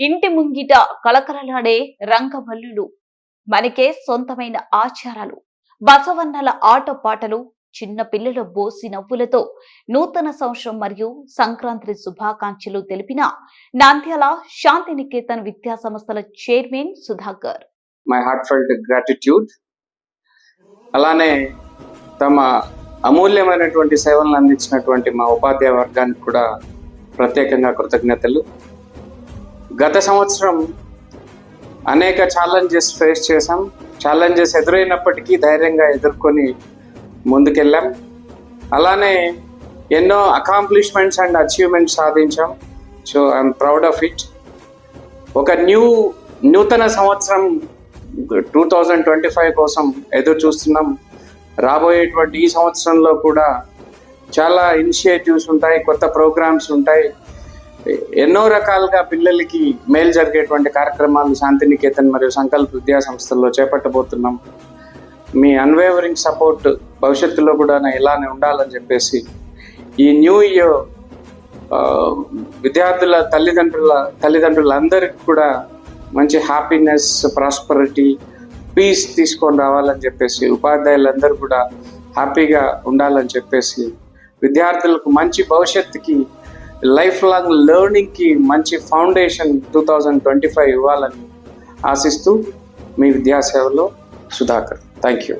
ఇంటి ముంగిట కళకళలాడే రంగవల్లులు, మనకే సొంతమైన ఆచారాలు, బసవన్నల ఆటపాటలు, చిన్న పిల్లల బోసి నవ్వులతో నూతన సంవత్సరం మరియు సంక్రాంతి శుభాకాంక్షలు తెలిపిన నంద్యాల శాంతినికేతన్ విద్యా సంస్థల chairman Sudhakar. My heartfelt gratitude. అలానే తమ అమూల్యమైనటువంటి సేవలను అందించినటువంటి మా ఉపాధ్యాయ వర్గానికి కూడా ప్రత్యేకంగా కృతజ్ఞతలు. గత సంవత్సరం అనేక ఛాలెంజెస్ ఫేస్ చేసాం. ఛాలెంజెస్ ఎదురైనప్పటికీ ధైర్యంగా ఎదుర్కొని ముందుకెళ్ళాం. అలానే ఎన్నో అకాంప్లిష్మెంట్స్ అండ్ అచీవ్మెంట్స్ సాధించాం. So I'm proud of it. ఒక నూతన సంవత్సరం 2025 కోసం ఎదురు చూస్తున్నాం. రాబోయేటువంటి ఈ సంవత్సరంలో కూడా చాలా ఇనిషియేటివ్స్ ఉంటాయి, కొత్త ప్రోగ్రామ్స్ ఉంటాయి. ఎన్నో రకాలుగా పిల్లలకి మేలు జరిగేటువంటి కార్యక్రమాలు శాంతినికేతన్ మరియు సంకల్ప్ విద్యా సంస్థల్లో చేపట్టబోతున్నాం. మీ అన్వేవరింగ్ సపోర్ట్ భవిష్యత్తులో కూడా ఇలానే ఉండాలని చెప్పేసి ఈ న్యూ ఇయర్ విద్యార్థుల తల్లిదండ్రులందరికీ కూడా మంచి హ్యాపీనెస్, ప్రాస్పరిటీ, పీస్ తీసుకొని రావాలని చెప్పేసి, ఉపాధ్యాయులందరూ కూడా హ్యాపీగా ఉండాలని చెప్పేసి, విద్యార్థులకు మంచి భవిష్యత్తుకి, లైఫ్ లాంగ్ లెర్నింగ్కి మంచి ఫౌండేషన్ 2025 ఇవ్వాలని ఆశిస్తూ మీ విద్యాసేవలో సుధాకర్. Thank you.